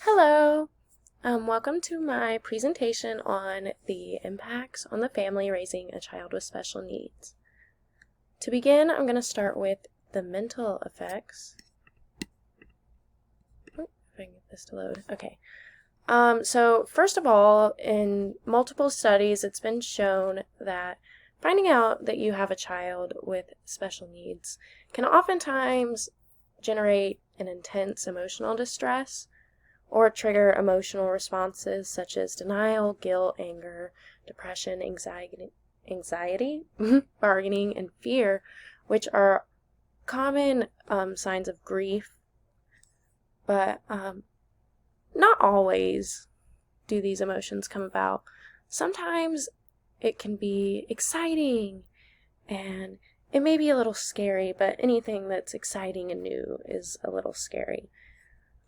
Hello! Welcome to my presentation on the impacts on the family raising a child with special needs. To begin, I'm going to start with the mental effects. Oh, if I can get this to load. Okay. So first of all, in multiple studies, it's been shown that finding out that you have a child with special needs can oftentimes generate an intense emotional distress or trigger emotional responses such as denial, guilt, anger, depression, anxiety, bargaining, and fear, which are common signs of grief, but not always do these emotions come about. Sometimes it can be exciting and it may be a little scary, but anything that's exciting and new is a little scary.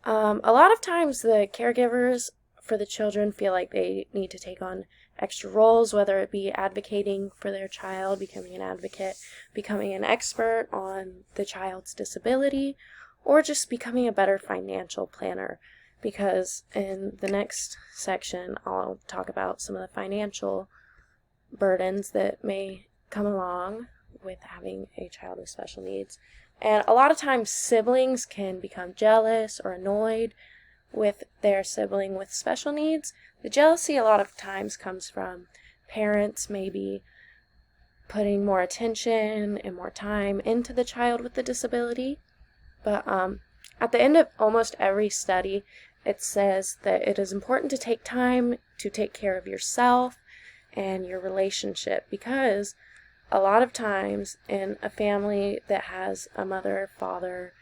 A lot of times the caregivers for the children feel like they need to take on extra roles, whether it be advocating for their child, becoming an advocate, becoming an expert on the child's disability, or just becoming a better financial planner, because in the next section I'll talk about some of the financial burdens that may come along with having a child with special needs. And a lot of times siblings can become jealous or annoyed with their sibling with special needs. The jealousy a lot of times comes from parents maybe putting more attention and more time into the child with the disability. But at the end of almost every study, it says that it is important to take time to take care of yourself and your relationship, because a lot of times in a family that has a mother, father,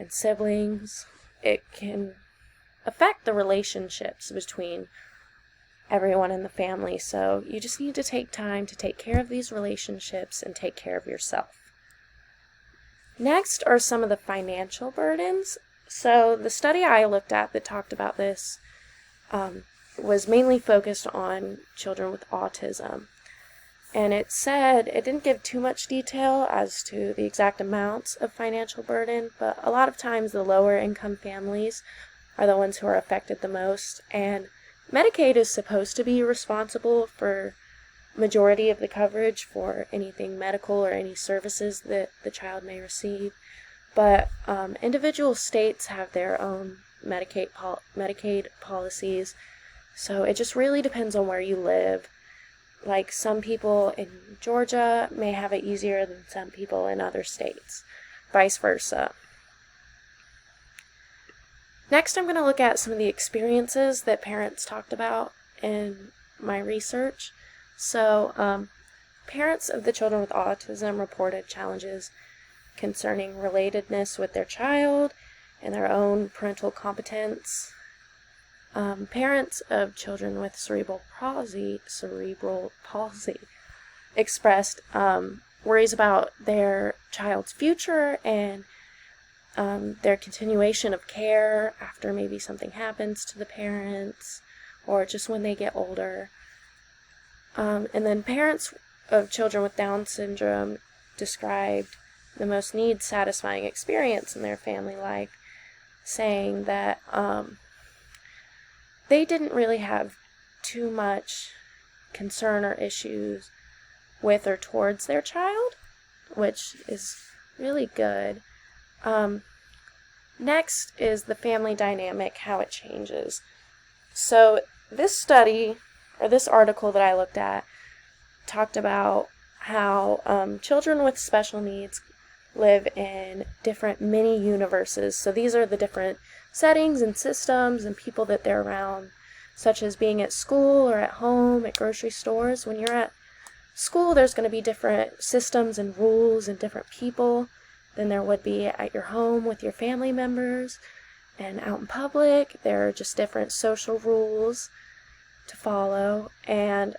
and siblings, it can affect the relationships between everyone in the family. So you just need to take time to take care of these relationships and take care of yourself. Next are some of the financial burdens. So the study I looked at that talked about this was mainly focused on children with autism. And it said, it didn't give too much detail as to the exact amounts of financial burden, but a lot of times the lower income families are the ones who are affected the most. And Medicaid is supposed to be responsible for majority of the coverage for anything medical or any services that the child may receive. But individual states have their own Medicaid policies, so it just really depends on where you live. Like some people in Georgia may have it easier than some people in other states, vice versa. Next, I'm going to look at some of the experiences that parents talked about in my research. So, parents of the children with autism reported challenges concerning relatedness with their child and their own parental competence. Parents of children with cerebral palsy expressed worries about their child's future and their continuation of care after maybe something happens to the parents or just when they get older. And then parents of children with Down syndrome described the most need-satisfying experience in their family life, saying that they didn't really have too much concern or issues with or towards their child, which is really good. Next is the family dynamic, how it changes. So this study, or this article that I looked at, talked about how children with special needs live in different mini universes. So these are the different settings and systems and people that they're around, such as being at school or at home, at grocery stores. When you're at school, there's going to be different systems and rules and different people than there would be at your home with your family members. And out in public, there are just different social rules to follow. And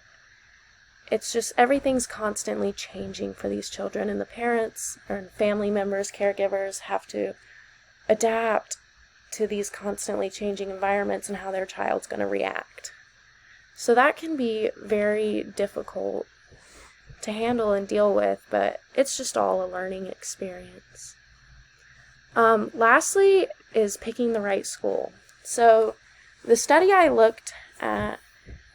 it's just everything's constantly changing for these children, and the parents or family members, caregivers have to adapt to these constantly changing environments and how their child's going to react. So that can be very difficult to handle and deal with, but it's just all a learning experience. Lastly is picking the right school. So the study I looked at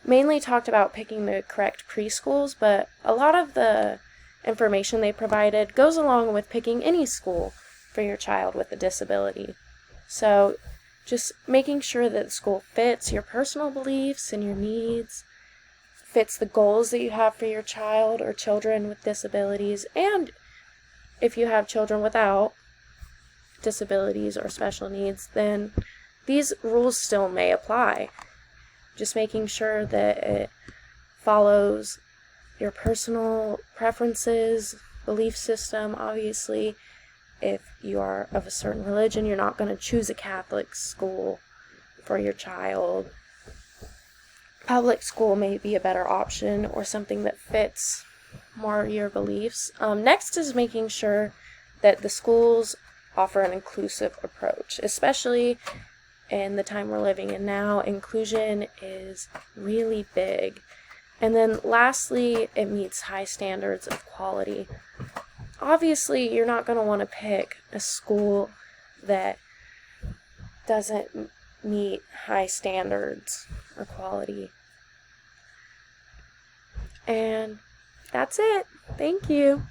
mainly talked about picking the correct preschools, but a lot of the information they provided goes along with picking any school for your child with a disability. So just making sure that the school fits your personal beliefs and your needs, fits the goals that you have for your child or children with disabilities, and if you have children without disabilities or special needs, then these rules still may apply. Just making sure that it follows your personal preferences, belief system. Obviously, if you are of a certain religion, you're not going to choose a Catholic school for your child. Public school may be a better option, or something that fits more your beliefs. Next is making sure that the schools offer an inclusive approach, especially in the time we're living in now. Inclusion is really big. And then lastly, it meets high standards of quality. Obviously, you're not going to want to pick a school that doesn't meet high standards or quality. And that's it. Thank you.